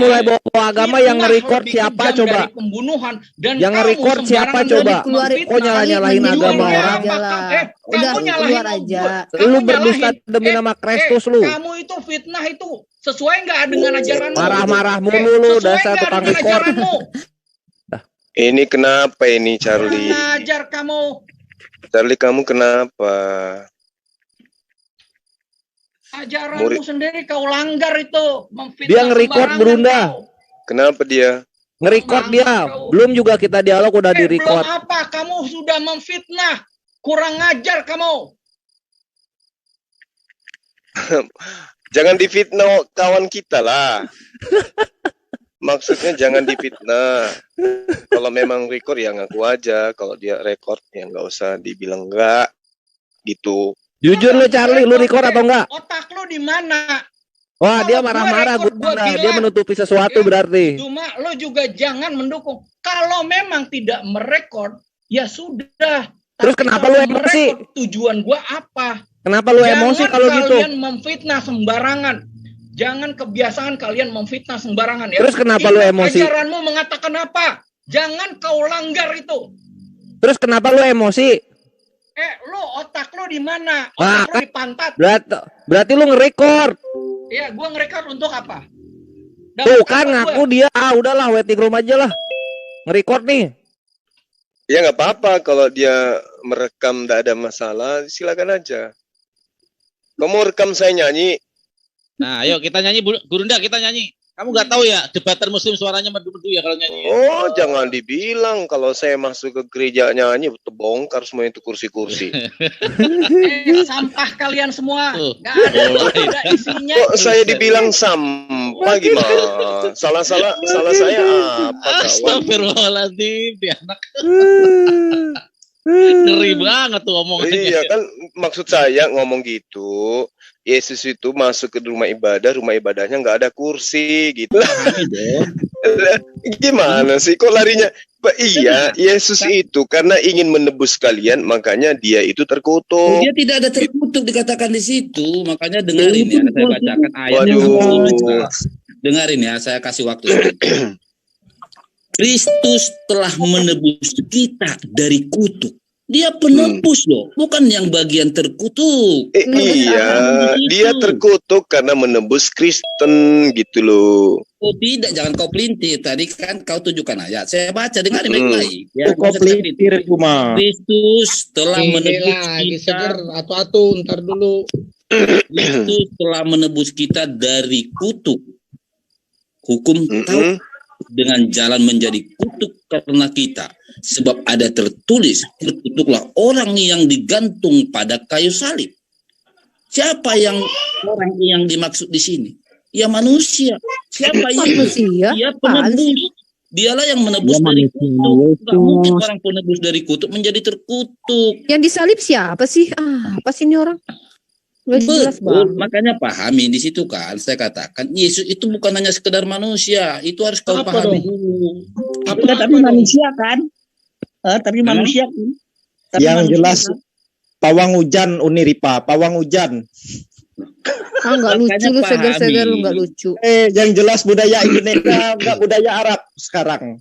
mulai bawa agama yang nge-record siapa coba? Pembunuhan dan yang nge-record siapa coba? Kok nyalahin agama orang? Udah keluar aja. Lu berdusta demi nama Kristus lu. Kamu itu fitnah itu sesuai nggak dengan ajaranmu? Marah-marah mulu lu dasar tukang record. Ini kenapa ini Charlie? Ajar kamu. Charlie, kamu kenapa? Ajaranmu sendiri kau langgar itu. Dia nge-record Brunda. Kenapa dia? Nge-record dia. Belum juga kita dialog udah di-record. Belum apa? Kamu sudah memfitnah. Kurang ajar kamu. Jangan difitnah kawan kita lah. Maksudnya jangan difitnah. Kalau memang record ya ngaku aja. Kalau dia record ya nggak usah dibilang enggak. Gitu. Jujur lu Charlie, lu record atau enggak? Otak lu di mana? Wah, dia marah-marah dia menutupi sesuatu berarti. Cuma lu juga jangan mendukung. Kalau memang tidak merekord, ya sudah. Terus kenapa lu emosi? Tujuan gua apa? Kenapa lu emosi kalau gitu? Jangan kalian memfitnah sembarangan. Jangan kebiasaan kalian memfitnah sembarangan ya. Terus kenapa lu emosi? Ajaranmu mengatakan apa? Jangan kau langgar itu. Terus kenapa lu emosi? Lu otak lu di mana? Otak lu di pantat. Berarti lu nge-record. Iya, gua nge-record untuk apa? Tuh kan ngaku dia. Udahlah waiting room aja lah. Nge-record nih. Ya nggak apa-apa kalau dia merekam tidak ada masalah, silakan aja. Kamu rekam saya nyanyi. Nah, ayo kita nyanyi, Gurunda, kita nyanyi. Kamu nggak tahu ya, debater muslim suaranya merdu-merdu ya kalau nyanyi. Oh, jangan dibilang kalau saya masuk ke gereja nyanyi terbongkar semua itu kursi-kursi. Sampah kalian semua. Nggak ada isinya. Kok saya dibilang sampah gimana? Salah saya apa? Astagfirullahaladzim, dia anak. Ngeri banget tuh omongannya. Iya kan, maksud saya ngomong gitu. Yesus itu masuk ke rumah ibadahnya nggak ada kursi gitu. Gimana sih kok larinya? Iya, Yesus itu karena ingin menebus kalian, makanya dia itu terkutuk. Dia tidak ada terkutuk dikatakan di situ, makanya dengarin ya, saya bacakan ayatnya. Dengarin ya, saya kasih waktu. Kristus telah menebus kita dari kutuk. Dia penebus loh, bukan yang bagian terkutuk. Iya, dia terkutuk karena menebus Kristen gitu loh. Oh tidak, jangan kau pelintir. Tadi kan kau tunjukkan ayat. Saya baca dengan baik-baik. Ya, kau pelintir cuma. Kristus telah menebus kita. Atu-atu, ntar dulu. Kristus telah menebus kita dari kutuk hukum Taurat dengan jalan menjadi kutuk karena kita. Sebab ada tertulis, terkutuklah orang yang digantung pada kayu salib. Siapa yang orang yang dimaksud di sini? Ya manusia. Siapa yang manusia? Ya penebus. Dialah yang menebus dari kutuk. Tidak mungkin orang penebus dari kutuk menjadi terkutuk. Yang disalib siapa sih? Apa sih ini orang? Betul, makanya pahami di situ kan saya katakan Yesus itu bukan hanya sekedar manusia, itu harus kau pahami dulu. Tapi manusia kan? Tapi manusia kan? Tapi yang manusia, jelas kan? Pawang hujan Uniripa, pawang hujan. Nggak lucu lu, segar-segar lu nggak lucu. Yang jelas budaya Indonesia nggak budaya Arab sekarang.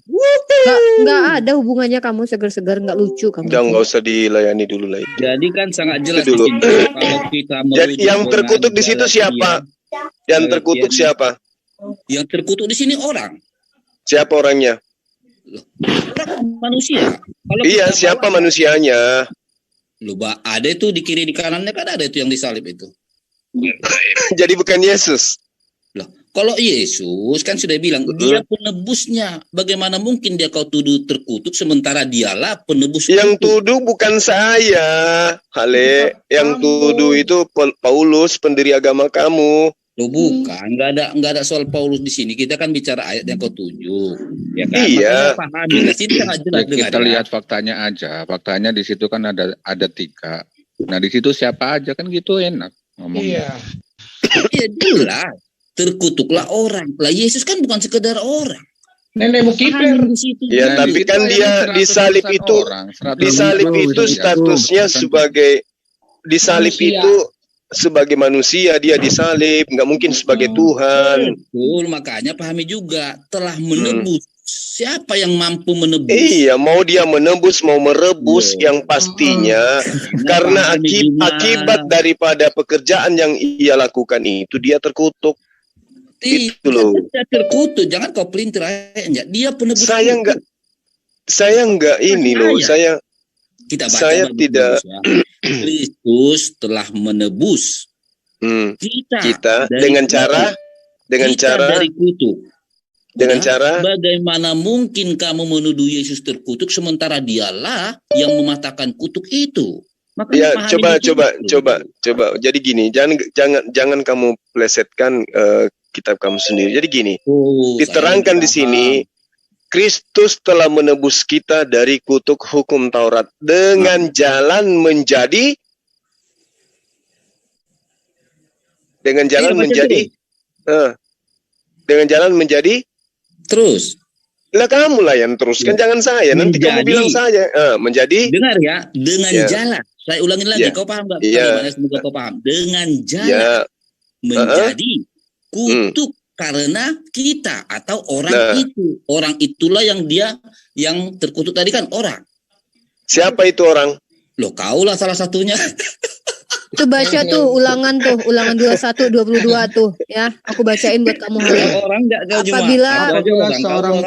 Nggak ada hubungannya kamu segar-segar nggak lucu kamu. Jangan nggak usah dilayani dulu lah. Jadi kan sangat jelas dulu. Kalau kita yang terkutuk di situ siapa? Yang terkutuk siapa? Yang terkutuk di sini orang. Siapa orangnya? Manusia. Kalau iya, siapa manusianya? Lupa ada itu di kiri di kanannya kan ada itu yang disalib itu. Jadi bukan Yesus. Loh, kalau Yesus kan sudah bilang dia penebusnya. Bagaimana mungkin dia kau tuduh terkutuk sementara dialah penebus? Yang tuduh bukan saya, Hale. Yang tuduh itu Paulus, pendiri agama kamu. Loh bukan, nggak ada soal Paulus di sini. Kita kan bicara ayat yang kau tunjuk. Ya kan? Iya. Pahami. Di sini sangat jelas kita lihat faktanya aja. Faktanya di situ kan ada 3. Nah di situ siapa aja kan gitu enak. Iya. Iya jelas. Terkutuklah orang. Lah Yesus kan bukan sekedar orang. Nenek Mukiper. Ya, tapi kan dia disalib itu, disalib itu statusnya sebagai disalib itu sebagai manusia dia disalib, nggak mungkin sebagai Tuhan. Betul, makanya pahami juga telah menebus. Siapa yang mampu menebus? Iya, mau dia menebus, mau merebus, yang pastinya karena akibat daripada pekerjaan yang ia lakukan itu dia terkutuk. Itu loh. Dia terkutuk, jangan kau pelintir aja. Dia penebus. Saya enggak ini loh, kita baca saya tidak. Ya. Kristus telah menebus kita dengan cara dari kutuk. Dengan cara bagaimana mungkin kamu menuduh Yesus terkutuk sementara dialah yang mematahkan kutuk itu? Ya, coba. Jadi gini, jangan kamu plesetkan kitab kamu sendiri. Jadi gini, diterangkan di sini Kristus telah menebus kita dari kutuk hukum Taurat dengan jalan menjadi terus. Lah kamu lah yang teruskan, jangan saya. Nanti kamu bilang saya menjadi. Dengar ya, dengan jalan. Saya ulangin lagi, kau paham nggak? Semoga kau paham. Dengan jalan menjadi kutuk karena kita atau orang itu. Orang itulah yang terkutuk tadi kan orang. Siapa itu orang? Loh, kaulah salah satunya. Tuh baca tuh ulangan 21 22 tuh ya. Aku bacain buat kamu. Apabila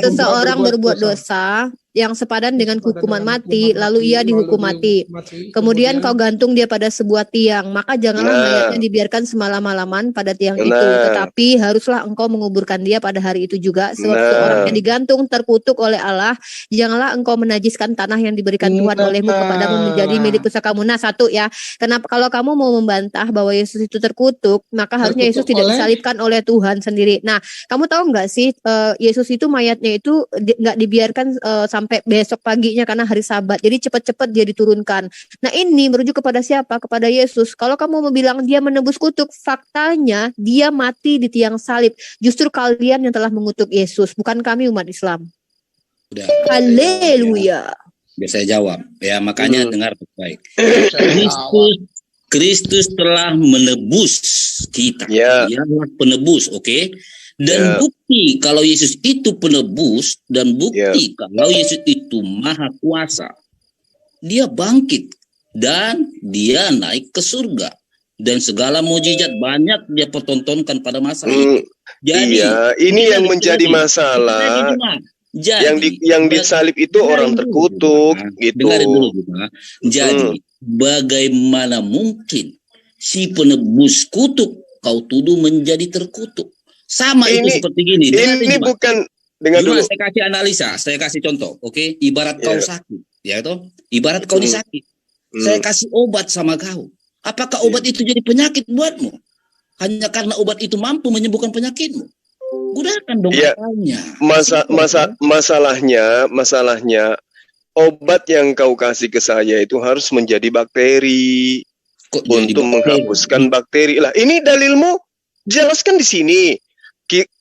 seseorang berbuat dosa yang sepadan dengan hukuman mati, lalu ia dihukum mati. Kemudian kau gantung dia pada sebuah tiang, maka janganlah mayatnya dibiarkan semalam-malaman pada tiang itu, tetapi haruslah engkau menguburkan dia pada hari itu juga, sebab seorang yang digantung terkutuk oleh Allah. Janganlah engkau menajiskan tanah yang diberikan Tuhan olehmu kepadamu menjadi milik pusakamu. Nah, satu ya. Kenapa kalau kamu mau membantah bahwa Yesus itu terkutuk, maka harusnya Yesus tidak disalibkan oleh Tuhan sendiri. Nah, kamu tahu nggak sih Yesus itu mayatnya itu nggak dibiarkan sampai besok paginya karena hari Sabat. Jadi cepat-cepat dia diturunkan. Nah, ini merujuk kepada siapa? Kepada Yesus. Kalau kamu mau bilang dia menebus kutuk, faktanya dia mati di tiang salib. Justru kalian yang telah mengutuk Yesus, bukan kami umat Islam. Haleluya. Biar saya jawab. Ya, makanya dengar baik. Kristus telah menebus kita. Dialah penebus, oke? Dan bukti kalau Yesus itu penebus dan bukti kalau Yesus itu maha kuasa. Dia bangkit dan dia naik ke surga. Dan segala mukjizat banyak dia pertontonkan pada masa itu. Jadi, ini yang menjadi masalah. Yang disalib itu orang terkutuk gitu. Dengarin dulu juga. Jadi, bagaimana mungkin si penebus kutuk kau tuduh menjadi terkutuk? Sama itu seperti gini. Ini bukan dengan dulu. Saya kasih analisa, saya kasih contoh, oke? Ibarat kau sakit, ya toh? Ibarat kau disakit. Saya kasih obat sama kau. Apakah obat itu jadi penyakit buatmu? Hanya karena obat itu mampu menyembuhkan penyakitmu. Gunakan dong akalnya. Masalahnya obat yang kau kasih ke saya itu harus menjadi bakteri untuk menghapuskan bakteri. Lah, ini dalilmu jelaskan di sini.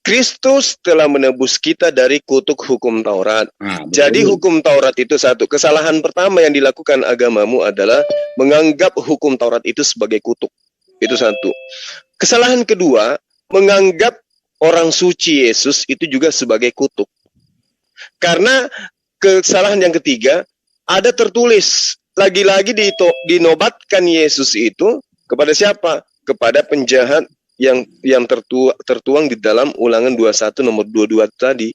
Kristus telah menebus kita dari kutuk hukum Taurat. Jadi hukum Taurat itu satu. Kesalahan pertama yang dilakukan agamamu adalah menganggap hukum Taurat itu sebagai kutuk. Itu satu. Kesalahan kedua, menganggap orang suci Yesus itu juga sebagai kutuk. Karena kesalahan yang ketiga, ada tertulis. Lagi-lagi dinobatkan Yesus itu kepada siapa? Kepada penjahat yang tertuang di dalam Ulangan 21 nomor 22 tadi.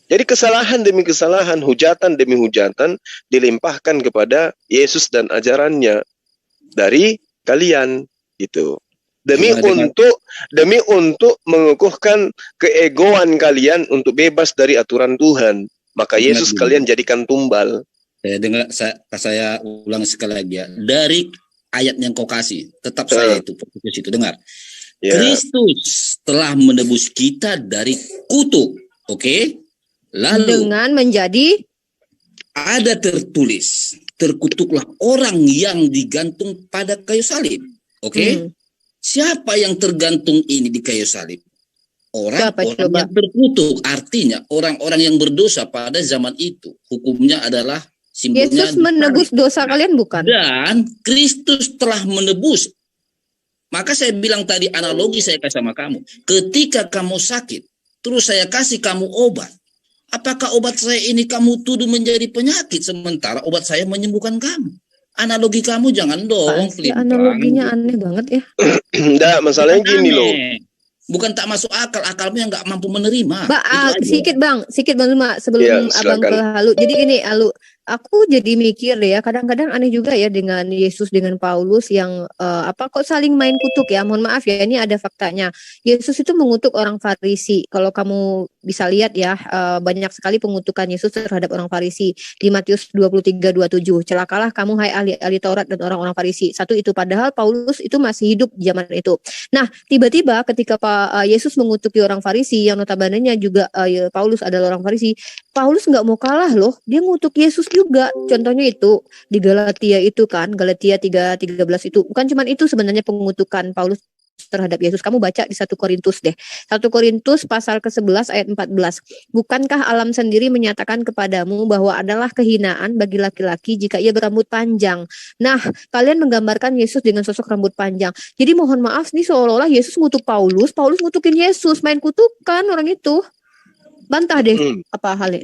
Jadi kesalahan demi kesalahan, hujatan demi hujatan dilimpahkan kepada Yesus dan ajarannya dari kalian gitu. Demi untuk mengukuhkan keegoan kalian untuk bebas dari aturan Tuhan. Maka Yesus kalian jadikan tumbal. Saya ulang sekali lagi ya. Dari ayat yang kau kasih, tetap saya itu fokus itu, dengar. Kristus telah menebus kita dari kutuk, oke? Lalu dengan menjadi ada tertulis, terkutuklah orang yang digantung pada kayu salib, oke? Siapa yang tergantung ini di kayu salib? Orang-orang yang terkutuk, artinya orang-orang yang berdosa pada zaman itu. Hukumnya adalah simbolnya Yesus menebus dosa kalian bukan? Dan Kristus telah menebus Maka saya bilang tadi analogi saya kasih sama kamu. Ketika kamu sakit, terus saya kasih kamu obat. Apakah obat saya ini kamu tuduh menjadi penyakit sementara obat saya menyembuhkan kamu? Analogi kamu jangan dong. Analoginya aneh banget ya. Enggak, masalahnya gini loh. Bukan tak masuk akal, akalmu yang nggak mampu menerima. Sedikit bang Luma sebelum abang ke Halu. Jadi gini Halu, aku jadi mikir deh ya, kadang-kadang aneh juga ya dengan Yesus dengan Paulus yang kok saling main kutuk ya. Mohon maaf ya, ini ada faktanya. Yesus itu mengutuk orang Farisi. Kalau kamu bisa lihat ya, banyak sekali pengutukan Yesus terhadap orang Farisi di Matius 23:27. Celakalah kamu hai ahli Taurat dan orang-orang Farisi. Satu itu, padahal Paulus itu masih hidup di zaman itu. Nah, tiba-tiba ketika Yesus mengutuki orang Farisi yang notabene-nya juga Paulus adalah orang Farisi, Paulus nggak mau kalah loh, dia ngutuk Yesus juga. Contohnya itu di Galatia itu kan, Galatia 3:13 itu. Bukan cuma itu sebenarnya pengutukan Paulus terhadap Yesus. Kamu baca di 1 Korintus deh. 1 Korintus pasal ke-11 ayat 14. Bukankah alam sendiri menyatakan kepadamu bahwa adalah kehinaan bagi laki-laki jika ia berambut panjang? Nah, kalian menggambarkan Yesus dengan sosok rambut panjang. Jadi mohon maaf nih, seolah-olah Yesus ngutuk Paulus ngutukin Yesus, main kutukan orang itu. Bantah deh apa halnya.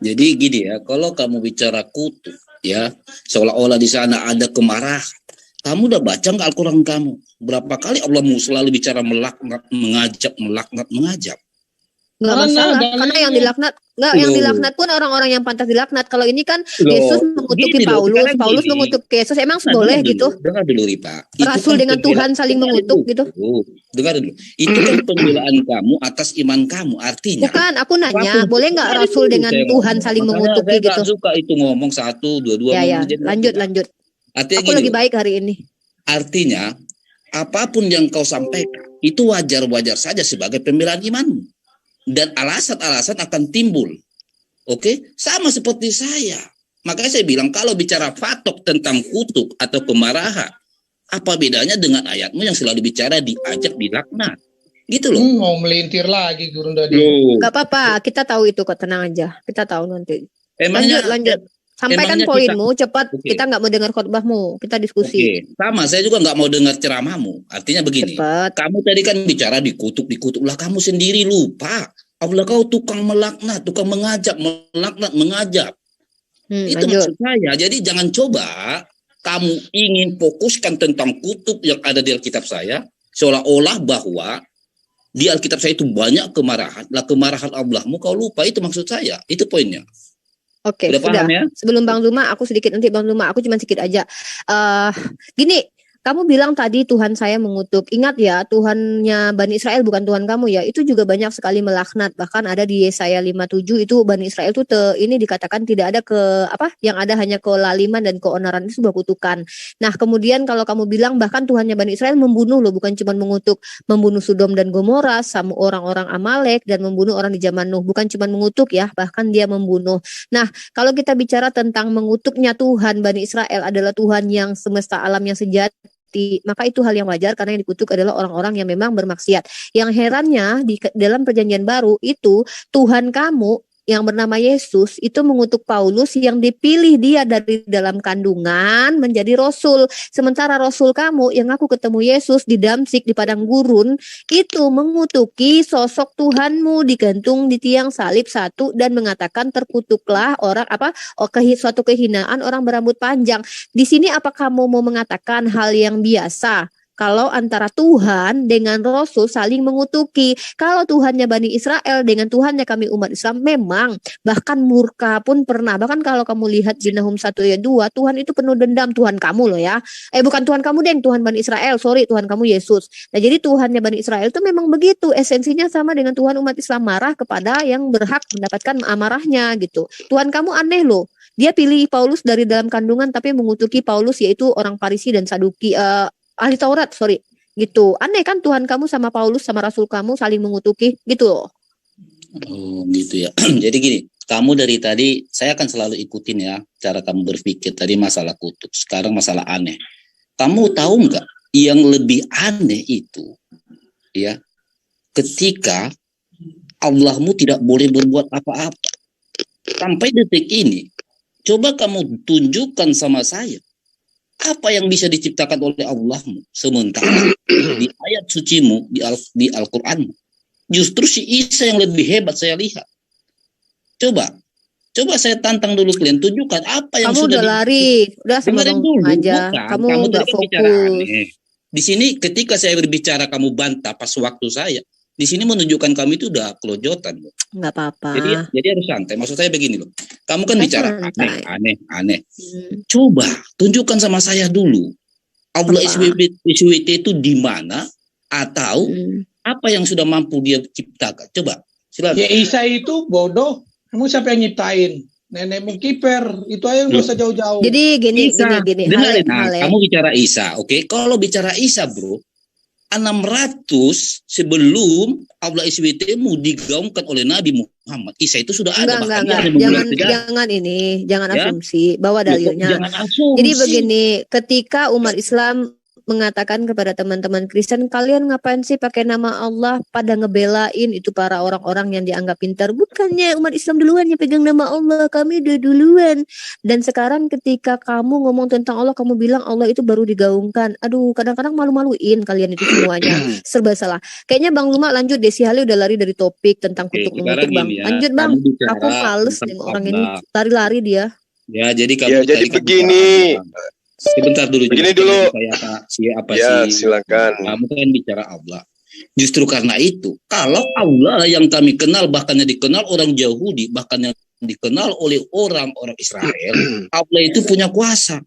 Jadi gini ya, kalau kamu bicara kutuk ya, seolah-olah di sana ada kemarahan. Kamu udah baca nggak Al-Quran kamu? Berapa kali Allah selalu bicara melaknat, mengajab? Nggak masalah, karena yang dilaknat yang dilaknat pun orang-orang yang pantas dilaknat. Kalau ini kan Yesus mengutuki Paulus mengutuki Yesus, emang boleh gitu? Dengar dulu Ripa. Rasul dengan Tuhan saling mengutuk gitu. Dengar dulu. Itu kan pembelaan kamu atas iman kamu, artinya. Bukan, aku nanya, boleh nggak Rasul dengan Tuhan saling mengutuki gitu? Saya suka itu ngomong 1, 2, 2. Ya, lanjut. Artinya aku lagi baik hari ini. Artinya, apapun yang kau sampaikan, itu wajar-wajar saja sebagai pembelaan imanmu. Dan alasan-alasan akan timbul. Oke? Sama seperti saya. Makanya saya bilang, kalau bicara fatok tentang kutuk atau kemarahan, apa bedanya dengan ayatmu yang selalu bicara diajak dilaknat? Gitu loh. Mau melintir lagi Guru Dadi. Gak apa-apa, kita tahu itu kok, tenang aja. Kita tahu nanti. Emangnya, lanjut. Sampaikan poinmu cepat. Kita nggak mau dengar khotbahmu, kita diskusi. Sama, saya juga nggak mau dengar ceramahmu. Artinya begini, kamu tadi kan bicara dikutuk lah, kamu sendiri lupa. Allah kau tukang melaknat, tukang mengajak, melaknat, mengajak. Itu maksud saya. Jadi jangan coba kamu ingin fokuskan tentang kutuk yang ada di Alkitab saya, seolah-olah bahwa di Alkitab saya itu banyak kemarahan. Lah kemarahan Allahmu kau lupa, itu maksud saya. Itu poinnya. Oke, sudah. Ya? Sebelum Bang Zuma, aku sedikit nanti Bang Zuma, aku cuma sedikit aja. Gini, kamu bilang tadi Tuhan saya mengutuk. Ingat ya, Tuhannya Bani Israel bukan Tuhan kamu ya. Itu juga banyak sekali melaknat. Bahkan ada di Yesaya 57 itu Bani Israel itu ini dikatakan tidak ada yang ada hanya kelaliman dan keonaran, itu sebuah kutukan. Nah, kemudian kalau kamu bilang bahkan Tuhannya Bani Israel membunuh loh, bukan cuma mengutuk, membunuh Sodom dan Gomora sama orang-orang Amalek dan membunuh orang di zaman Nuh. Bukan cuma mengutuk ya, bahkan dia membunuh. Nah, kalau kita bicara tentang mengutuknya Tuhan Bani Israel adalah Tuhan yang semesta alam yang sejati, maka itu hal yang wajar karena yang dikutuk adalah orang-orang yang memang bermaksiat. Yang herannya di dalam perjanjian baru itu Tuhan kamu yang bernama Yesus itu mengutuk Paulus yang dipilih dia dari dalam kandungan menjadi rasul. Sementara rasul kamu yang aku ketemu Yesus di Damsik di padang gurun itu mengutuki sosok Tuhanmu digantung di tiang salib satu dan mengatakan terkutuklah orang suatu kehinaan orang berambut panjang. Di sini apa kamu mau mengatakan hal yang biasa? Kalau antara Tuhan dengan Rasul saling mengutuki. Kalau Tuhannya Bani Israel dengan Tuhannya kami umat Islam memang bahkan murka pun pernah. Bahkan kalau kamu lihat di Nahum 1 ayat 2, Tuhan itu penuh dendam. Tuhan kamu loh ya. Bukan Tuhan kamu deng, Tuhan Bani Israel. Sorry, Tuhan kamu Yesus. Nah jadi Tuhannya Bani Israel itu memang begitu. Esensinya sama dengan Tuhan umat Islam, marah kepada yang berhak mendapatkan amarahnya gitu. Tuhan kamu aneh loh. Dia pilih Paulus dari dalam kandungan tapi mengutuki Paulus yaitu orang Farisi dan Saduki. Ahli Taurat, gitu. Aneh kan Tuhan kamu sama Paulus sama Rasul kamu saling mengutuki, gitu loh. Oh, gitu ya. Jadi gini, kamu dari tadi, saya akan selalu ikutin ya, cara kamu berpikir. Tadi masalah kutuk, sekarang masalah aneh. Kamu tahu nggak, yang lebih aneh itu, ya, ketika Allahmu tidak boleh berbuat apa-apa. Sampai detik ini, coba kamu tunjukkan sama saya, Apa yang bisa diciptakan oleh Allahmu? Sementara di ayat sucimu, di Al-Quranmu, justru si Isa yang lebih hebat saya lihat. Coba saya tantang dulu kalian, tunjukkan apa yang Kamu sudah udah lari, udah sama dengerin Bang dulu, aja. bukan. Kamu Kamu nggak tadi kan bicara fokus. aneh. Di sini ketika saya berbicara kamu bantah pas waktu saya. Di sini menunjukkan kami itu udah kelojotan. Nggak apa-apa. Jadi harus santai. Maksud saya begini loh. Kamu kan bicara santai. aneh. Coba tunjukkan sama saya dulu. Allah SWT itu di mana atau apa yang sudah mampu dia ciptakan. Coba silakan. Ya Isa itu bodoh. Kamu siapa yang nyiptain? Nenekmu kiper. Itu aja nggak usah jauh-jauh. Jadi gini. Dengarin, kamu bicara Isa, oke? Kalau bicara Isa, bro, 600 sebelum Allah SWT digaungkan oleh Nabi Muhammad. Isa itu sudah ada. Jangan asumsi bahwa dalilnya. Jadi begini, ketika umat Islam mengatakan kepada teman-teman Kristen, kalian ngapain sih pakai nama Allah, pada ngebelain itu para orang-orang yang dianggap pintar. Bukannya umat Islam duluan yang pegang nama Allah, kami udah duluan. Dan sekarang ketika kamu ngomong tentang Allah, kamu bilang Allah itu baru digaungkan. Aduh, kadang-kadang malu-maluin kalian itu semuanya. Serba salah. Kayaknya Bang Luma lanjut deh, si Hali udah lari dari topik tentang kutuk-mengutuk, Bang. Lanjut, Bang. Aku males dengan orang ini, lari-lari dia. Ya, jadi kamu jadi begini. Sebentar dulu. Begini dulu. Silakan. Kamu kan bicara Allah. Justru karena itu, kalau Allah yang kami kenal, bahkan yang dikenal orang Yahudi, bahkan yang dikenal oleh orang-orang Israel, Allah itu punya kuasa.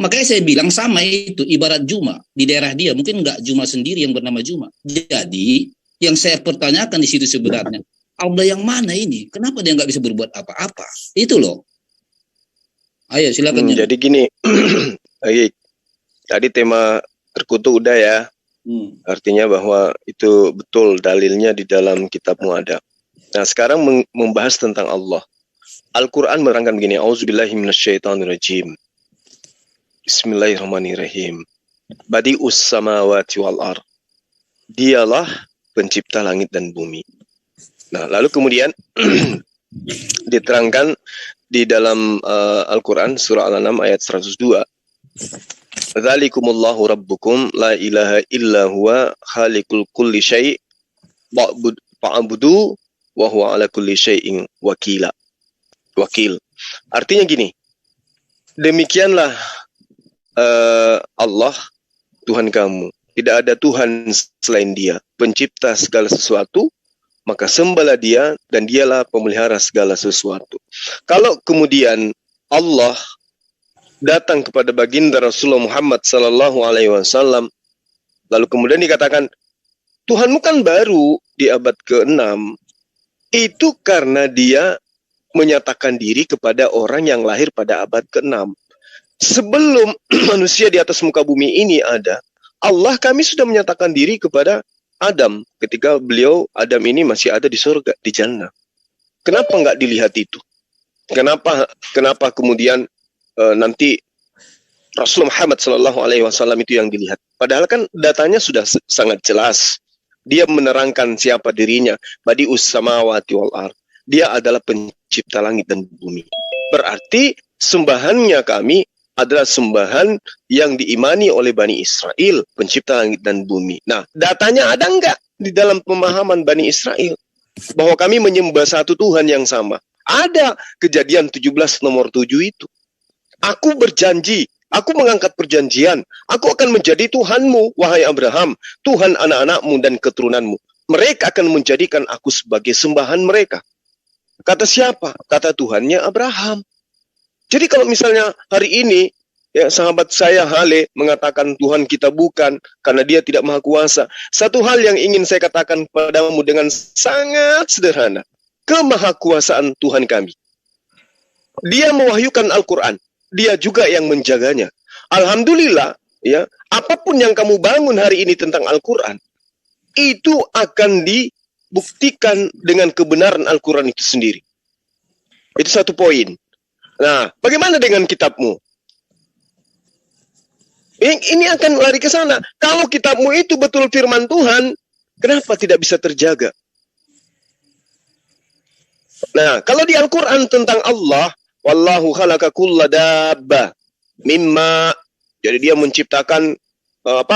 Makanya saya bilang sama itu, ibarat Juma. Di daerah dia, mungkin enggak Juma sendiri yang bernama Juma. Jadi, yang saya pertanyakan di situ sebenarnya, Allah yang mana ini? Kenapa dia enggak bisa berbuat apa-apa? Itu loh. Ayo silakan. Jadi gini, baik. Tadi tema terkutuk udah ya. Artinya bahwa itu betul dalilnya di dalam kitabmu ada. Nah sekarang membahas tentang Allah. Al-Quran menerangkan begini. Auzubillahi minasyaitonirrajim. Bismillahirrahmanirrahim. Badi'us samawati wal ar. Dialah pencipta langit dan bumi. Nah lalu kemudian diterangkan di dalam Al-Quran surah Al-An'am ayat 102. Dzalikumullahu rabbukum la ilaha illa huwa khaliqul kulli syai' fa'budu wa huwa ala kulli syai'in wakil. Artinya gini. Demikianlah Allah Tuhan kamu. Tidak ada Tuhan selain Dia, pencipta segala sesuatu. Maka sembahlah Dia dan Dialah pemelihara segala sesuatu. Kalau kemudian Allah datang kepada baginda Rasulullah Muhammad sallallahu alaihi wasallam lalu kemudian dikatakan Tuhanmu kan baru di abad ke-6, itu karena Dia menyatakan diri kepada orang yang lahir pada abad ke-6. Sebelum manusia di atas muka bumi ini ada, Allah kami sudah menyatakan diri kepada Adam ketika Adam ini masih ada di surga, di jannah. Kenapa nggak dilihat itu? Kenapa kemudian nanti Rasulullah Muhammad Sallallahu Alaihi Wasallam itu yang dilihat? Padahal kan datanya sudah sangat jelas. Dia menerangkan siapa dirinya. Badi'us samawati wal ar. Dia adalah pencipta langit dan bumi. Berarti sembahannya kami adalah sembahan yang diimani oleh Bani Israel, pencipta langit dan bumi. Nah, datanya ada enggak di dalam pemahaman Bani Israel bahwa kami menyembah satu Tuhan yang sama? Ada. Kejadian 17 nomor 7 itu. Aku berjanji, aku mengangkat perjanjian, aku akan menjadi Tuhanmu, wahai Abraham, Tuhan anak-anakmu dan keturunanmu. Mereka akan menjadikan aku sebagai sembahan mereka. Kata siapa? Kata Tuhannya Abraham. Jadi kalau misalnya hari ini ya sahabat saya Hale mengatakan Tuhan kita bukan karena Dia tidak maha kuasa. Satu hal yang ingin saya katakan padamu dengan sangat sederhana. Kemahakuasaan Tuhan kami. Dia mewahyukan Al-Quran. Dia juga yang menjaganya. Alhamdulillah, ya, apapun yang kamu bangun hari ini tentang Al-Quran, itu akan dibuktikan dengan kebenaran Al-Quran itu sendiri. Itu satu poin. Nah, bagaimana dengan kitabmu? Ini akan lari ke sana. Kalau kitabmu itu betul firman Tuhan, kenapa tidak bisa terjaga? Nah, kalau di Al-Quran tentang Allah, wallahu khalaqa kulla dabba mimma Jadi dia menciptakan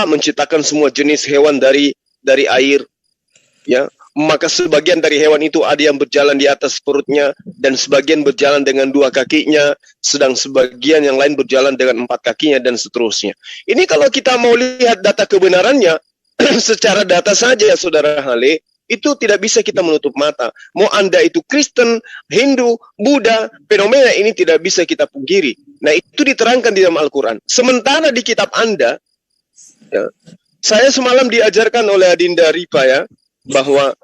menciptakan semua jenis hewan dari air, ya. Maka sebagian dari hewan itu ada yang berjalan di atas perutnya dan sebagian berjalan dengan 2 kakinya, sedang sebagian yang lain berjalan dengan 4 kakinya dan seterusnya. Ini kalau kita mau lihat data kebenarannya secara data saja, Saudara Hale, itu tidak bisa kita menutup mata. Mau Anda itu Kristen, Hindu, Buddha, fenomena ini tidak bisa kita pungkiri. Nah, itu diterangkan di dalam Al-Quran. Sementara di kitab Anda, ya, saya semalam diajarkan oleh Adinda Ripa, ya, bahwa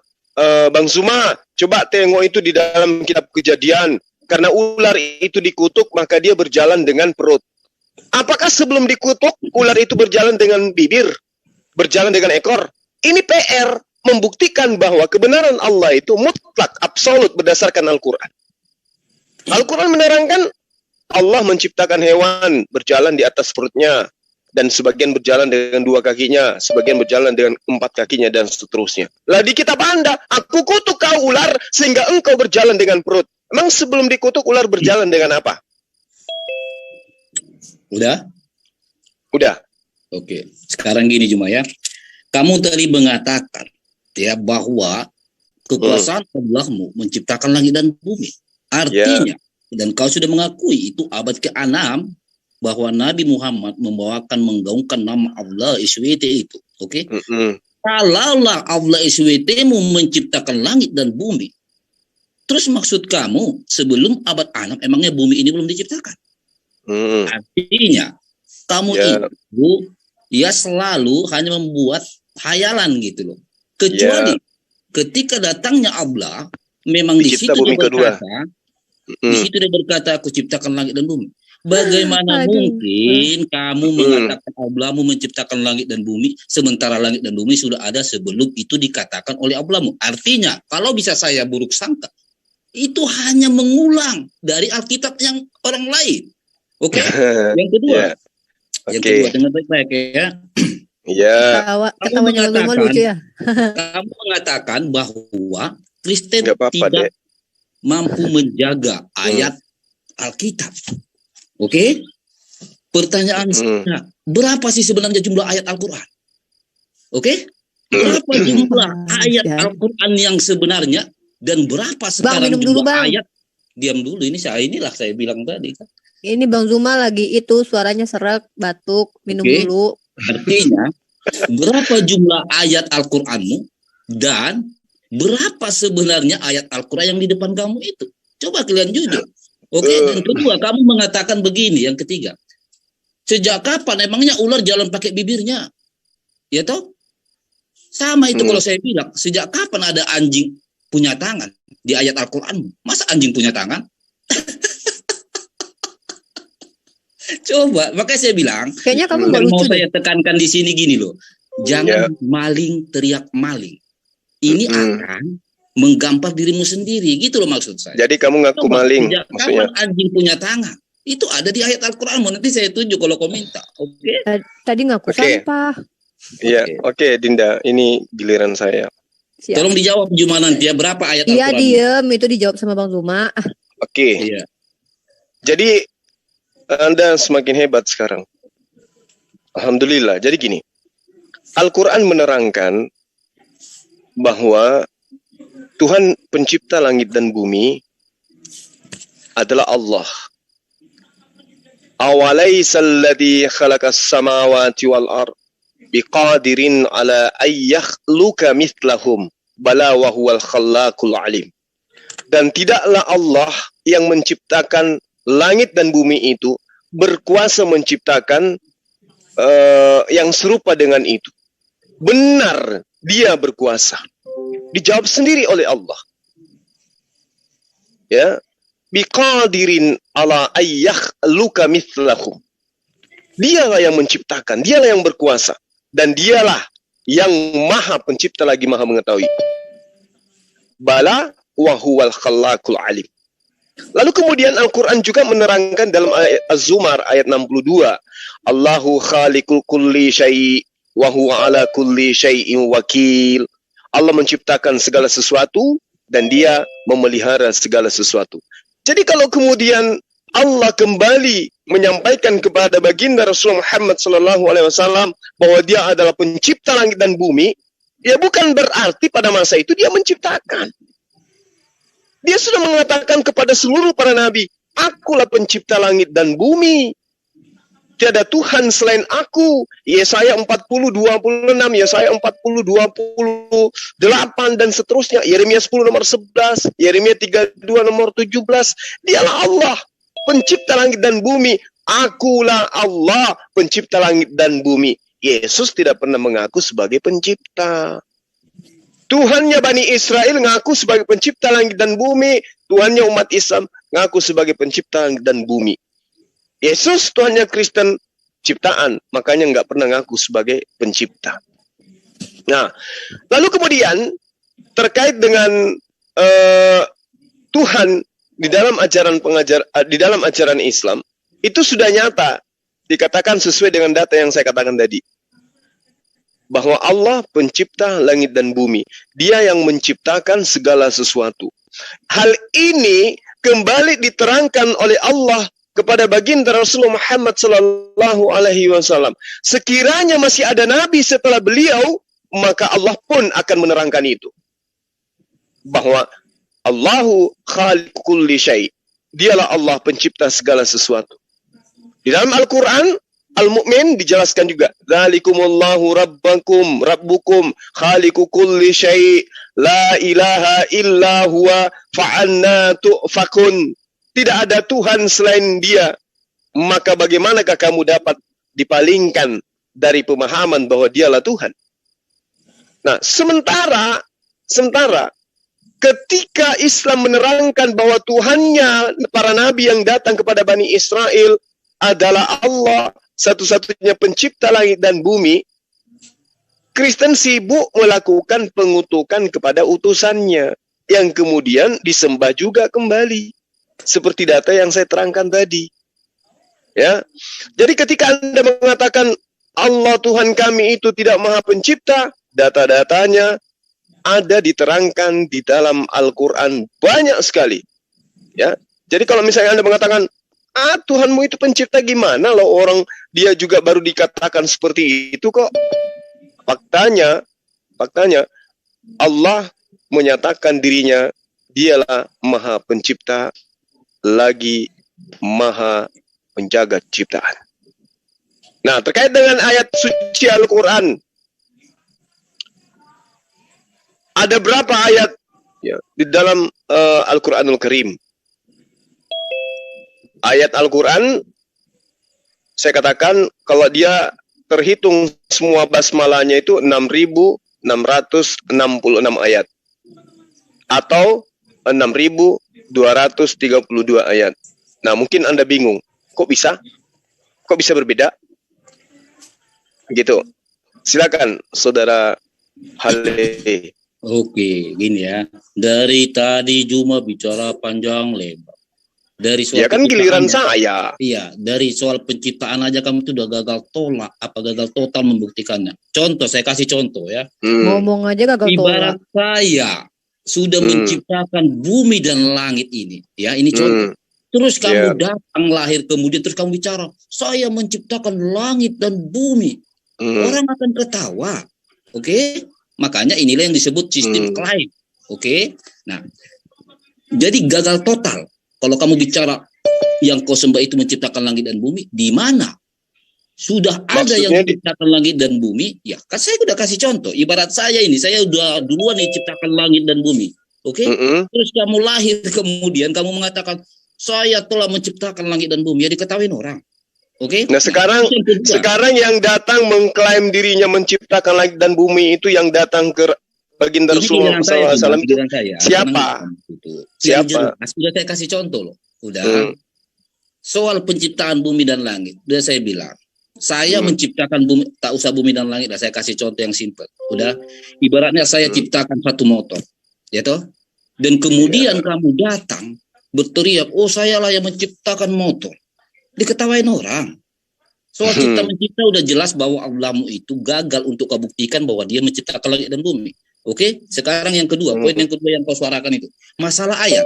Bang Zuma, coba tengok itu di dalam kitab Kejadian. Karena ular itu dikutuk, maka dia berjalan dengan perut. Apakah sebelum dikutuk, ular itu berjalan dengan bibir? Berjalan dengan ekor? Ini PR, membuktikan bahwa kebenaran Allah itu mutlak, absolut berdasarkan Al-Quran. Al-Quran menerangkan Allah menciptakan hewan berjalan di atas perutnya. Dan sebagian berjalan dengan 2 kakinya, sebagian berjalan dengan 4 kakinya, dan seterusnya. Lah di kitab Anda, aku kutuk kau ular, sehingga engkau berjalan dengan perut. Emang sebelum dikutuk, ular berjalan dengan apa? Udah? Udah. Oke, sekarang gini Juma ya. Kamu tadi mengatakan ya bahwa kekuasaan Allahmu menciptakan langit dan bumi. Artinya, dan kau sudah mengakui itu abad ke-6, bahwa Nabi Muhammad menggaungkan nama Allah SWT itu. Oke? Kalaulah Allah SWT-mu menciptakan langit dan bumi, terus maksud kamu sebelum abad 6 emangnya bumi ini belum diciptakan? Artinya kamu itu ya selalu hanya membuat hayalan gitu loh. Kecuali ketika datangnya Allah, memang di situ dia berkata, di situ dia berkata, aku ciptakan langit dan bumi. Bagaimana mungkin kamu mengatakan Allahmu menciptakan langit dan bumi, sementara langit dan bumi sudah ada sebelum itu dikatakan oleh Allahmu? Artinya, kalau bisa saya buruk sangka, itu hanya mengulang dari Alkitab yang orang lain. Oke? Yang kedua, yang kedua dengan baik-baik ya. Iya. Kamu mengatakan bahwa Kristen tidak mampu menjaga ayat Alkitab. Oke? Pertanyaan saya, berapa sih sebenarnya jumlah ayat Al-Quran? Oke? Berapa jumlah ayat Al-Quran yang sebenarnya dan berapa sekarang jumlah ayat? Diam dulu, inilah saya bilang tadi. Ini Bang Zuma lagi itu suaranya serak, batuk, minum dulu. Artinya, berapa jumlah ayat Al-Quranmu dan berapa sebenarnya ayat Al-Quran yang di depan kamu itu? Coba kalian jujur. Oke, yang kedua, kamu mengatakan begini, yang ketiga. Sejak kapan emangnya ular jalan pakai bibirnya? Ya toh? Sama itu kalau saya bilang, sejak kapan ada anjing punya tangan di ayat Al-Quran? Masa anjing punya tangan? Coba, makanya saya bilang, kayaknya kamu mau saya tekankan di sini gini loh. Jangan maling teriak maling. Ini akan menggampar dirimu sendiri, gitu loh maksud saya. Jadi kamu ngaku maling, maksudnya. Kapan anjing punya tangan? Itu ada di ayat Al-Quran. Nanti saya tunjuk kalau kau minta. Oke? Tadi ngaku sampah. Iya, oke Dinda, ini giliran saya. Siap. Tolong dijawab Juma nanti ya, berapa ayat Al-Quran? Iya, diem, itu dijawab sama Bang Zuma. Oke. Iya. Jadi Anda semakin hebat sekarang. Alhamdulillah. Jadi gini, Al-Quran menerangkan bahwa Tuhan pencipta langit dan bumi adalah Allah. Awalaysal ladzi khalaqas samawati wal ard biqadirin ala ay yakhluqa mithlahum bala wa huwal khallaqul alim. Dan tidaklah Allah yang menciptakan langit dan bumi itu berkuasa menciptakan yang serupa dengan itu. Benar, dia berkuasa. Dijawab sendiri oleh Allah. Ya, biqadirin ala ayyakluka mithlahum. Dialah yang menciptakan, dialah yang berkuasa, dan dialah yang maha pencipta lagi maha mengetahui. Bala wa huwal khallaqul alim. Lalu kemudian Al-Quran juga menerangkan dalam ayat Az-Zumar ayat 62, Allahu khaliqul kulli syai' wa huwa ala kulli syai'in wakil. Allah menciptakan segala sesuatu dan dia memelihara segala sesuatu. Jadi kalau kemudian Allah kembali menyampaikan kepada baginda Rasulullah Muhammad SAW bahwa dia adalah pencipta langit dan bumi, ya bukan berarti pada masa itu dia menciptakan. Dia sudah mengatakan kepada seluruh para nabi, akulah pencipta langit dan bumi. Tiada Tuhan selain aku. Yesaya 40:26, Yesaya 40:28 dan seterusnya. Yeremia 10 nomor 11, Yeremia 32 nomor 17. Dialah Allah, pencipta langit dan bumi. Akulah Allah, pencipta langit dan bumi. Yesus tidak pernah mengaku sebagai pencipta. Tuhannya Bani Israel ngaku sebagai pencipta langit dan bumi. Tuhannya umat Islam ngaku sebagai pencipta langit dan bumi. Yesus Tuhannya Kristen ciptaan, makanya nggak pernah ngaku sebagai pencipta. Nah, lalu kemudian terkait dengan Tuhan di dalam ajaran Islam itu sudah nyata dikatakan sesuai dengan data yang saya katakan tadi, bahwa Allah pencipta langit dan bumi. Dia yang menciptakan segala sesuatu. Hal ini kembali diterangkan oleh Allah kepada baginda Rasulullah Muhammad sallallahu alaihi wasallam. Sekiranya masih ada nabi setelah beliau, maka Allah pun akan menerangkan itu. Bahwa Allahu khaliqu kulli syai'. Dialah Allah pencipta segala sesuatu. Di dalam Al-Qur'an Al-Mu'min dijelaskan juga, "Dzalikumullahu rabbukum khaliqu kulli syai', la ilaha illa huwa fa'anna tu'fakun." Tidak ada Tuhan selain Dia, maka bagaimanakah kamu dapat dipalingkan dari pemahaman bahwa Dialah Tuhan? Nah, sementara ketika Islam menerangkan bahwa Tuhannya para nabi yang datang kepada Bani Israel adalah Allah, satu-satunya pencipta langit dan bumi, Kristen sibuk melakukan pengutukan kepada utusannya, yang kemudian disembah juga kembali. Seperti data yang saya terangkan tadi. Ya. Jadi ketika Anda mengatakan Allah Tuhan kami itu tidak maha pencipta, data-datanya ada diterangkan di dalam Al-Quran banyak sekali. Ya. Jadi kalau misalnya Anda mengatakan, Tuhanmu itu pencipta, gimana loh orang dia juga baru dikatakan seperti itu kok. Faktanya Allah menyatakan dirinya Dialah maha pencipta lagi maha menjaga ciptaan. Nah, terkait dengan ayat suci Al-Quran, ada berapa ayat ya, di dalam Al-Quranul Karim? Ayat Al-Quran, saya katakan kalau dia terhitung semua basmalahnya itu 6.666 ayat. Atau 6.232 ayat. Nah, mungkin Anda bingung. Kok bisa? Kok bisa berbeda? Gitu. Silakan, Saudara Hale. Oke, gini ya. Dari tadi Juma bicara panjang lebar. Dari soal ya kan giliran saya. Iya, dari soal penciptaan aja kamu tuh udah gagal total membuktikannya. Contoh, saya kasih contoh ya. Ngomong aja gagal tolak. Ibarat saya sudah menciptakan bumi dan langit ini, ya ini contoh. Terus kamu datang lahir kemudian terus kamu bicara, saya menciptakan langit dan bumi. Orang akan tertawa, oke? Makanya inilah yang disebut sistem klaim, oke? Nah, jadi gagal total. Kalau kamu bicara yang kau sembah itu menciptakan langit dan bumi, di mana? Sudah ada yang menciptakan langit dan bumi, ya kan saya udah kasih contoh. Ibarat saya ini, saya udah duluan nih ciptakan langit dan bumi, oke? Terus kamu lahir kemudian kamu mengatakan saya telah menciptakan langit dan bumi, ya diketahui orang, oke? Nah sekarang yang datang mengklaim dirinya menciptakan langit dan bumi itu yang datang ke baginda Rasulullah SAW itu siapa? Siapa? Sudah saya kasih contoh loh, udah. Soal penciptaan bumi dan langit, udah saya bilang. Saya menciptakan bumi, tak usah bumi dan langit lah, saya kasih contoh yang simpel. Udah, ibaratnya saya ciptakan satu motor, ya toh? Dan kemudian kamu datang berteriak, oh sayalah yang menciptakan motor. Diketawain orang. Soal cipta mencipta udah jelas bahwa Allahmu itu gagal untuk kau buktikan bahwa dia menciptakan langit dan bumi. Oke, sekarang yang kedua, poin yang kedua yang kau suarakan itu. Masalah ayat,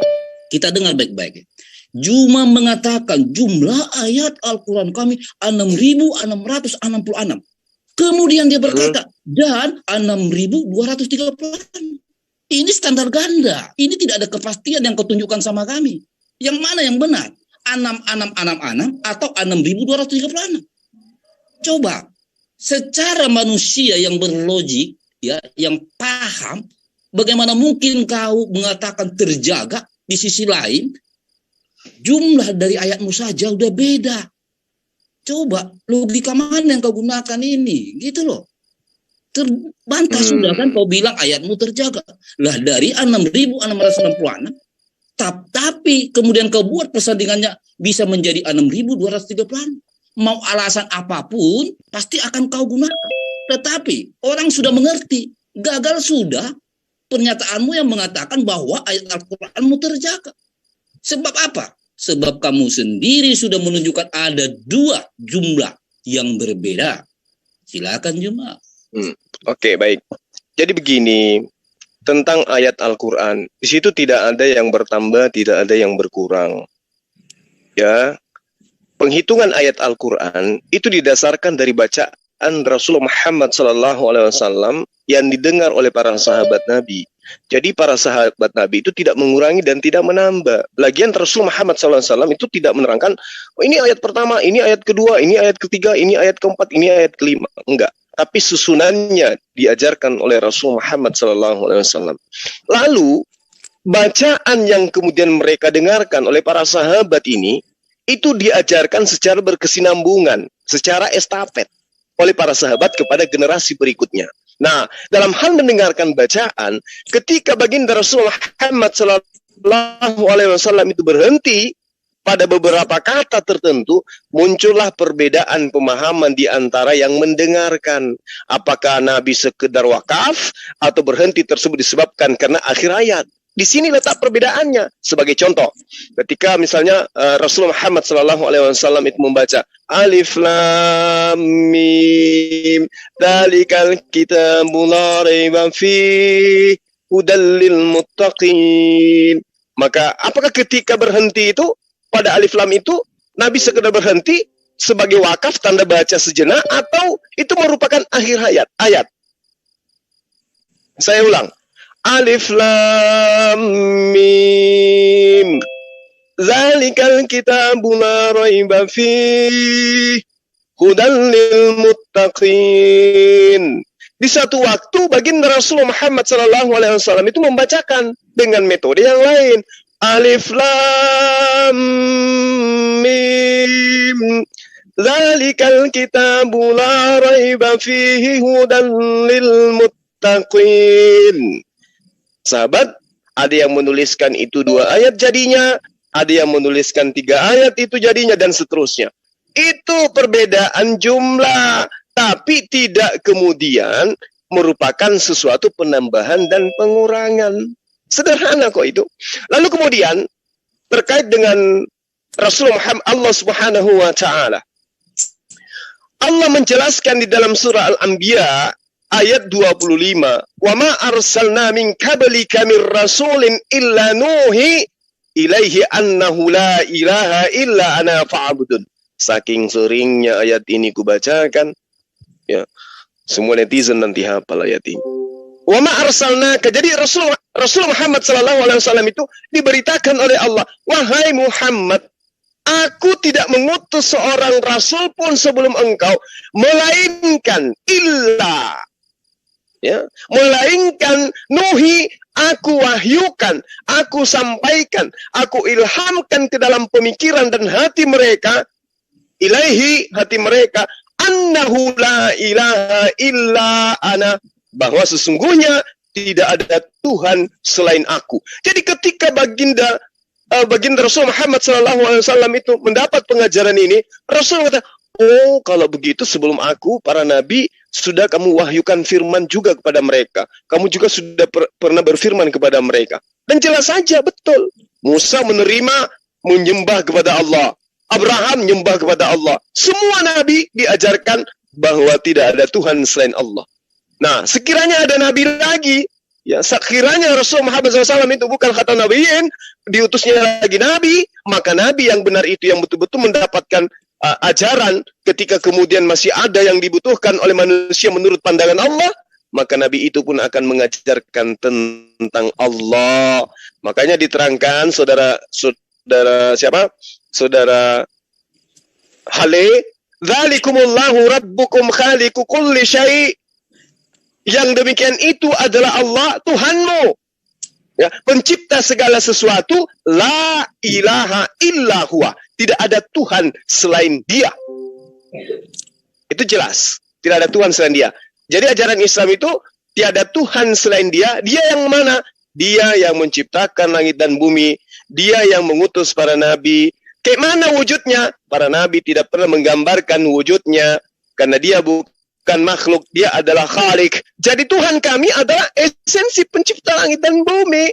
kita dengar baik-baik. Juma mengatakan jumlah ayat Al-Quran kami 6.666. Kemudian dia berkata, dan 6.236. Ini standar ganda. Ini tidak ada kepastian yang kau tunjukkan sama kami. Yang mana yang benar? 6 atau 6.236? Coba, secara manusia yang berlogik, ya, yang paham, bagaimana mungkin kau mengatakan terjaga, di sisi lain, jumlah dari ayatmu saja udah beda. Coba, logika mana yang kau gunakan ini? Gitu loh. Terbantah sudah kan kau bilang ayatmu terjaga. Lah dari 6.666, tapi kemudian kau buat persandingannya bisa menjadi 6.236. Mau alasan apapun, pasti akan kau gunakan. Tetapi orang sudah mengerti, gagal sudah pernyataanmu yang mengatakan bahwa ayat Al-Quranmu terjaga. Sebab apa? Sebab kamu sendiri sudah menunjukkan ada 2 jumlah yang berbeda. Silakan Juma. Oke, baik. Jadi begini, tentang ayat Al-Quran, di situ tidak ada yang bertambah, tidak ada yang berkurang. Ya, penghitungan ayat Al-Quran itu didasarkan dari bacaan Rasulullah Muhammad SAW yang didengar oleh para sahabat Nabi. Jadi para sahabat Nabi itu tidak mengurangi dan tidak menambah. Lagian Rasulullah Muhammad SAW itu tidak menerangkan, oh, ini ayat pertama, ini ayat kedua, ini ayat ketiga, ini ayat keempat, ini ayat kelima. Enggak. Tapi susunannya diajarkan oleh Rasulullah Muhammad SAW. Lalu bacaan yang kemudian mereka dengarkan oleh para sahabat ini itu diajarkan secara berkesinambungan, secara estafet oleh para sahabat kepada generasi berikutnya. Nah, dalam hal mendengarkan bacaan, ketika baginda Rasulullah Muhammad SAW itu berhenti pada beberapa kata tertentu, muncullah perbedaan pemahaman di antara yang mendengarkan. Apakah Nabi sekedar wakaf atau berhenti tersebut disebabkan karena akhir ayat? Di sini letak perbedaannya. Sebagai contoh, ketika misalnya Rasulullah Muhammad SAW itu membaca Alif Lam Mim, Dzalikal Kitabu la raiba fihi hudal lil muttaqin. Maka apakah ketika berhenti itu pada Alif Lam itu Nabi sekedar berhenti sebagai wakaf tanda baca sejenak atau itu merupakan akhir ayat? Saya ulang. Alif Lam Mim, Dzalikal Kitabu la raiba fihi hudal lil muttaqin. Di satu waktu baginda Rasulullah Muhammad SAW itu membacakan dengan metode yang lain. Alif Lam Mim, Dzalikal Kitabu la raiba fihi hudal lil muttaqin. Sahabat, ada yang menuliskan itu 2 ayat jadinya, ada yang menuliskan 3 ayat itu jadinya, dan seterusnya. Itu perbedaan jumlah, tapi tidak kemudian merupakan sesuatu penambahan dan pengurangan. Sederhana kok itu. Lalu kemudian, terkait dengan Rasulullah Muhammad, Allah Subhanahu wa Ta'ala. Allah menjelaskan di dalam surah Al-Anbiya, ayat 25, wa ma arsalna min qablika mir rasulin illa nuhi ilaihi annahu la ilaha illa ana fa'budun. Saking seringnya ayat ini kubacakan, ya, semua netizen nanti hafal ayat ini. Wa ma arsalnaka, jadi Rasul Muhammad SAW itu diberitakan oleh Allah, wahai Muhammad, aku tidak mengutus seorang rasul pun sebelum engkau, melainkan melainkan nuhi, aku wahyukan, aku sampaikan, aku ilhamkan ke dalam pemikiran dan hati mereka, ilaihi, hati mereka, annahu la ilaha illa ana, bahwa sesungguhnya tidak ada Tuhan selain aku. Jadi ketika baginda Rasul Muhammad SAW itu mendapat pengajaran ini, Rasul kata, oh kalau begitu sebelum aku, para nabi, sudah kamu wahyukan firman juga kepada mereka. Kamu juga sudah pernah berfirman kepada mereka. Dan jelas saja, betul. Musa menyembah kepada Allah. Abraham menyembah kepada Allah. Semua nabi diajarkan bahwa tidak ada Tuhan selain Allah. Nah, sekiranya ada nabi lagi Ya, sekiranya Rasul Muhammad SAW itu bukan kata nabiin, diutusnya lagi nabi, maka nabi yang benar itu yang betul-betul mendapatkan ajaran ketika kemudian masih ada yang dibutuhkan oleh manusia menurut pandangan Allah, maka nabi itu pun akan mengajarkan tentang Allah. Makanya diterangkan saudara Hale, dzalikumullahu rabbukum khaliqu kulli syai'. Yang demikian itu adalah Allah Tuhanmu, ya, pencipta segala sesuatu. La ilaha illa huwa, tidak ada Tuhan selain Dia. Itu jelas, tidak ada Tuhan selain Dia. Jadi ajaran Islam itu tiada Tuhan selain Dia. Dia yang mana? Dia yang menciptakan langit dan bumi. Dia yang mengutus para nabi. Kayak mana wujudnya? Para nabi tidak pernah menggambarkan wujudnya, karena Dia bukan makhluk, Dia adalah Khalik. Jadi Tuhan kami adalah esensi pencipta langit dan bumi.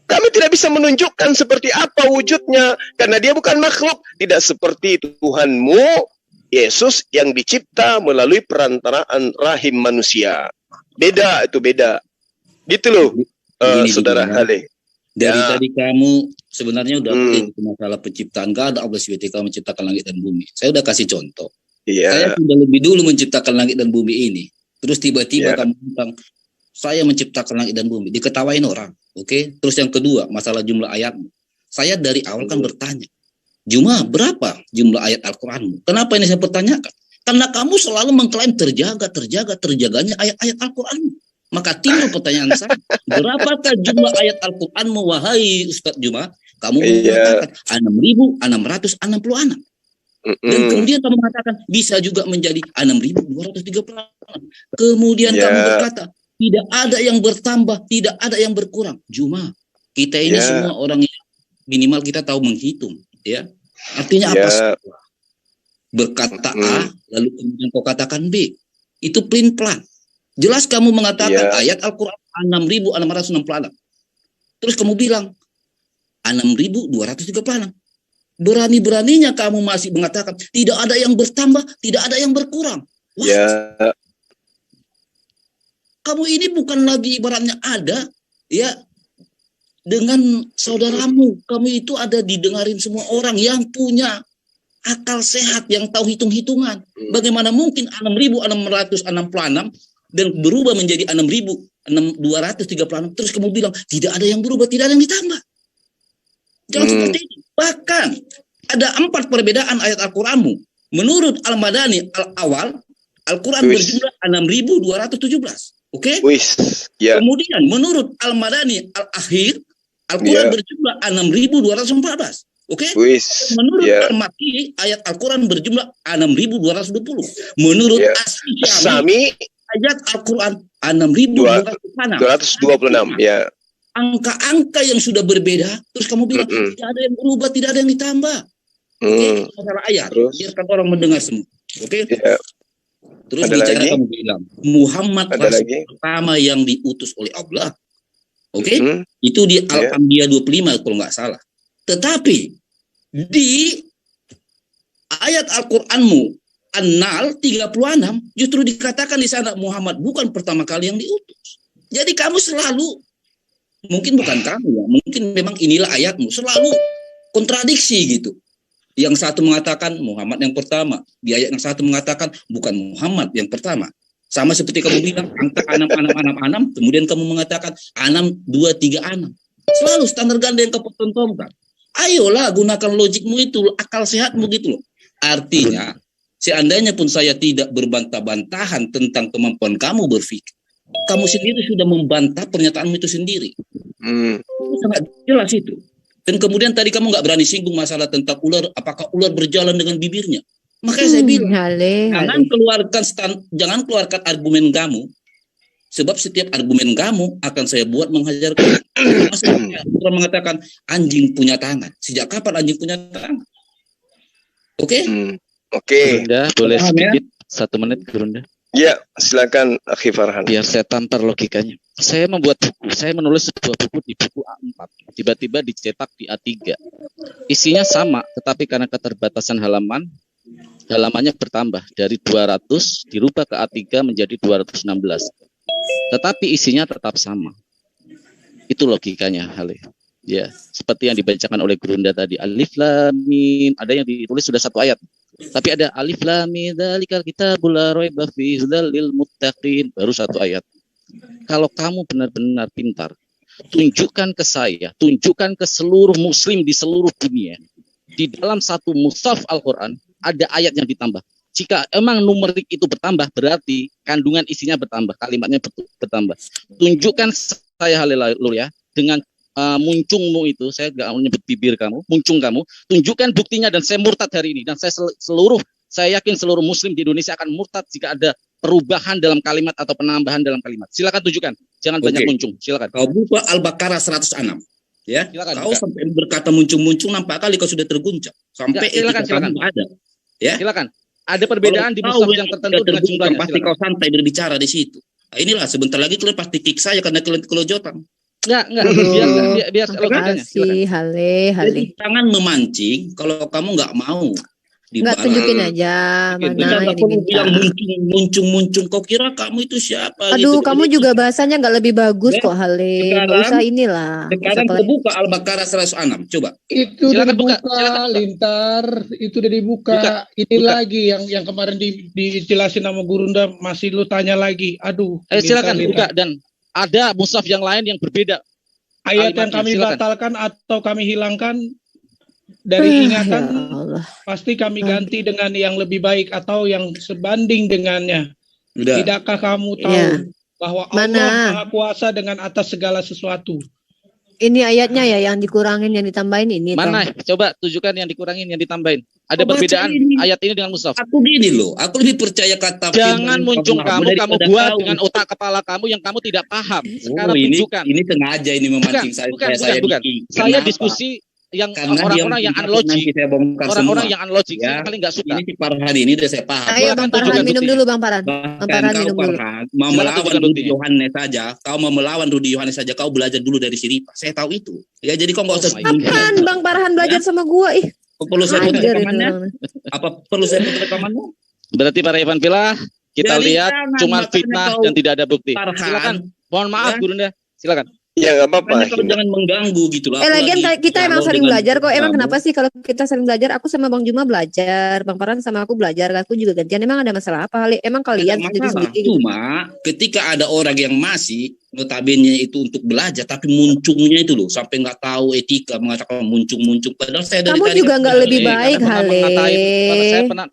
Kami tidak bisa menunjukkan seperti apa wujudnya, karena Dia bukan makhluk. Tidak seperti Tuhanmu Yesus yang dicipta melalui perantaraan rahim manusia. Beda, itu beda. Gitu loh, saudara Hale. Dari tadi kamu sebenarnya udah masalah penciptaan. Gak ada Allah SWT menciptakan langit dan bumi. Saya udah kasih contoh. Saya sudah lebih dulu menciptakan langit dan bumi ini. Terus tiba-tiba kamu bilang, saya menciptakan langit dan bumi. Diketawain orang. Oke. Terus yang kedua, masalah jumlah ayatmu. Saya dari awal kan bertanya, berapa jumlah ayat Al-Quranmu? Kenapa ini saya pertanyakan? Karena kamu selalu mengklaim terjaganya ayat-ayat Al-Quranmu. Maka timbul pertanyaan saya, berapakah jumlah ayat Al-Quranmu, wahai Ustadz Juma? Kamu mengatakan 6.666. Dan kemudian kamu mengatakan bisa juga menjadi 6.236. Kemudian kamu berkata tidak ada yang bertambah, tidak ada yang berkurang. Juma, kita ini semua orang yang minimal kita tahu menghitung, ya. Artinya apa? Berkata A, lalu kemudian kau katakan B. Itu plan. Jelas kamu mengatakan ayat Al-Quran 6.666. Terus kamu bilang 6.236. Berani-beraninya kamu masih mengatakan tidak ada yang bertambah, tidak ada yang berkurang. Wah, kamu ini bukan lagi ibaratnya ada, ya, dengan saudaramu. Kamu itu ada didengarin semua orang yang punya akal sehat, yang tahu hitung-hitungan. Bagaimana mungkin 6.666 dan berubah menjadi 6.236, terus kamu bilang tidak ada yang berubah, tidak ada yang ditambah. Jangan seperti itu. Bahkan ada 4 perbedaan ayat Al-Quranmu. Menurut Al-Madani Al-Awal, Al-Quran berjumlah 6.217. Oke? Kemudian menurut Al-Madani Al-Akhir, Al-Quran berjumlah 6.214. Oke? Menurut Al-Makki, ayat Al-Quran berjumlah 6.220. Menurut As-Syami, ayat Al-Quran 6.226. Ya. Angka-angka yang sudah berbeda, terus kamu bilang tidak ada yang berubah, tidak ada yang ditambah. Oke, masalah ayat, biarkan orang mendengar semua. Oke. Terus ada bicara lagi? Kamu bilang Muhammad rasul pertama yang diutus oleh Allah. Oke, itu di Al-Anbiya 25 kalau nggak salah. Tetapi di ayat Al-Qur'anmu An-Nahl 36 justru dikatakan di sana Muhammad bukan pertama kali yang diutus. Jadi kamu selalu, mungkin bukan kamu ya, mungkin memang inilah ayatmu, selalu kontradiksi gitu. Yang satu mengatakan Muhammad yang pertama, di ayat yang satu mengatakan bukan Muhammad yang pertama. Sama seperti kamu bilang angka 6, kemudian kamu mengatakan 6, 2, 3, 6. Selalu standar ganda yang kau pertontonkan. Ayolah gunakan logikmu itu, akal sehatmu gitu loh. Artinya, seandainya pun saya tidak berbantah-bantahan tentang kemampuan kamu berpikir, kamu sendiri sudah membantah pernyataanmu itu sendiri. Itu sangat jelas itu. Dan kemudian tadi kamu nggak berani singgung masalah tentang ular, apakah ular berjalan dengan bibirnya. Makanya saya bilang, jangan keluarkan argumen kamu, sebab setiap argumen kamu akan saya buat menghajar kamu. Orang mengatakan anjing punya tangan. Sejak kapan anjing punya tangan? Oke? Oke. Gurunda, boleh sedikit 1 menit, Gurunda? Ya, silakan Akhi Farhan. Biar saya tampar logikanya. Saya membuat buku, saya menulis sebuah buku di buku A4. Tiba-tiba dicetak di A3. Isinya sama, tetapi karena keterbatasan halamannya bertambah dari 200 dirubah ke A3 menjadi 216. tetapi isinya tetap sama. Itu logikanya, Hale. Ya, seperti yang dibacakan oleh Gurunda tadi, alif lam mim, ada yang ditulis sudah satu ayat. Tapi ada alif lam mim dzalikal kitabul la raiba fihi hudal lil muttaqin, baru satu ayat. Kalau kamu benar-benar pintar, tunjukkan ke saya, tunjukkan ke seluruh muslim di seluruh dunia. Di dalam satu mushaf Al-Qur'an ada ayat yang ditambah. Jika emang numerik itu bertambah, berarti kandungan isinya bertambah, kalimatnya bertambah. Tunjukkan saya haleluya ya, dengan muncungmu itu, saya nggak mau nyebut bibir kamu, muncung kamu, tunjukkan buktinya dan saya murtad hari ini. Dan saya yakin seluruh muslim di Indonesia akan murtad jika ada perubahan dalam kalimat atau penambahan dalam kalimat. Silakan tunjukkan, jangan banyak muncung. Silakan. Kau buka Al-Baqarah 106. Ya, silakan, kau sampai berkata muncung-muncung, nampak kali kau sudah terguncang. Sampai silakan. Ada. Ya, silakan. Ada perbedaan di mushaf yang tertentu dengan jumlahnya. Pasti kau santai berbicara di situ. Nah, inilah sebentar lagi kalian pasti kick saya karena kalian kelojotan. Enggak. Biar logikanya. Hale. Jadi jangan memancing kalau kamu nggak mau. Enggak, tunjukin aja mana yang diminta. Muncung. Kau kira kamu itu siapa? Aduh, gitu. kamu juga bahasanya nggak lebih bagus kok, Hale. Nggak usah inilah. Sekarang buka Al-Baqarah 106. Coba. Itu udah dibuka, Lintar. Itu udah dibuka. Ini lagi yang kemarin dijelasin sama Gurunda, masih lu tanya lagi. Aduh. Silakan buka, dan ada mushaf yang lain yang berbeda. Ayat yang kami batalkan atau kami hilangkan dari ingatan, pasti kami ganti dengan yang lebih baik atau yang sebanding dengannya. Tidakkah kamu tahu bahwa Allah Maha Kuasa dengan atas segala sesuatu? Ini ayatnya ya, yang dikurangin, yang ditambahin ini. Mana? Coba tunjukkan yang dikurangin, yang ditambahin. Ada perbedaan ayat ini dengan mushaf. Aku gini loh, aku lebih percaya kata. Jangan muncung kamu buat dengan otak kepala kamu yang kamu tidak paham. Sekarang tunjukkan. Ini sengaja ini memancing bukan. Saya diskusi yang orang-orang yang unlogic, orang-orang yang unlogic, saya paling nggak suka. Ini si Farhan ini udah saya paham. Ayo Bang Farhan minum dulu, Bang Farhan. Bang Farhan minum dulu. Mau melawan Rudi Yohanes saja, kau mau melawan Rudi Yohanes saja, kau belajar dulu dari si Ripa. Saya tahu itu. Ya jadi kau nggak usah. Apaan Bang Farhan belajar sama gua? Perlu saya putar rekamannya? Apa perlu saya putar rekamannya? Berarti para Ivan Pilah, kita lihat cuma fitnah dan tidak ada bukti. Silakan. Mohon maaf Gurunda, silakan. Ya nggak apa-apa. Jangan mengganggu gitu lah. Lagian kita emang sering belajar kok. Emang kenapa sih kalau kita sering belajar? Aku sama Bang Juma belajar, Bang Farhan sama aku belajar. Aku juga gantian. Emang ada masalah apa? Emang kalian sendiri? Cuma ketika ada orang yang masih notabene itu untuk belajar, tapi muncungnya itu loh sampai nggak tahu etika, mengatakan muncung. Padahal saya dari kamu juga nggak lebih baik, Hale.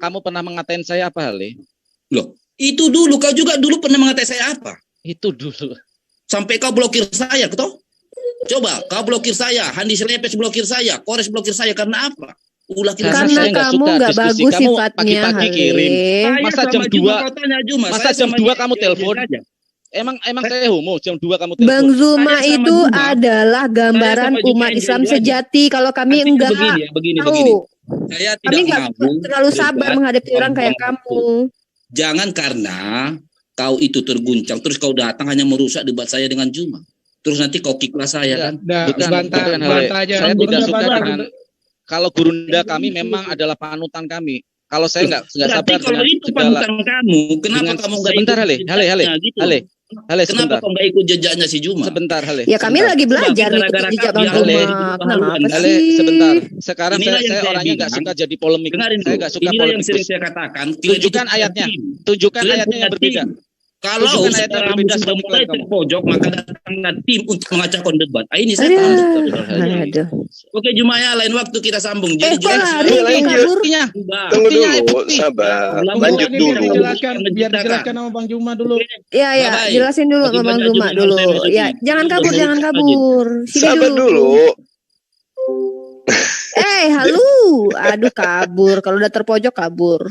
Kamu pernah mengatain saya apa, Hale? Loh, itu dulu kau juga dulu pernah mengatain saya apa? Itu dulu. Sampai kau blokir saya, toh? Coba, kau blokir saya, Handi Selepes blokir saya, Kores blokir saya, karena apa? Karena kamu nggak bagus sifatnya, pagi-pagi kirim. Masa jam 2 kamu telepon? Emang saya homo, jam 2 kamu telepon. Bang Zuma itu adalah gambaran umat Islam sejati. Kalau kami enggak tahu. Saya kami tidak mau terlalu sabar menghadapi orang kayak kamu. Jangan karena kau itu terguncang, terus kau datang hanya merusak debat saya dengan Juma. Terus nanti kau kiklah saya kan? Bukan saya tidak suka dengan kalau Gurunda kami memang adalah panutan kami. Kalau saya nggak sabar kalau dengan itu panutan kamu, kenapa kamu nggak sebentar Hale, kenapa kau nggak ikut jejaknya si Juma? Sebentar Hale. Ya kami lagi belajar ikut jejak Bang Juma. Kenapa Hale, sebentar. Sekarang saya orangnya nggak suka jadi polemik. Saya nggak suka polemik. Yang sering saya katakan. Tunjukkan ayatnya yang berbeda. Kalau secara berbeda sudah mulai terpojok, maka datanglah tim untuk mengacaukan debat. Ini saya paham. Oke, Juma ya, lain waktu kita sambung. Tunggu dulu, sabar. Lanjut dulu. Biar dijelaskan sama Bang Juma dulu. Ya, jelasin dulu sama Bang Juma dulu. Ya, jangan kabur. Sini sabar dulu. Halu. Aduh, kabur. Kalau udah terpojok kabur.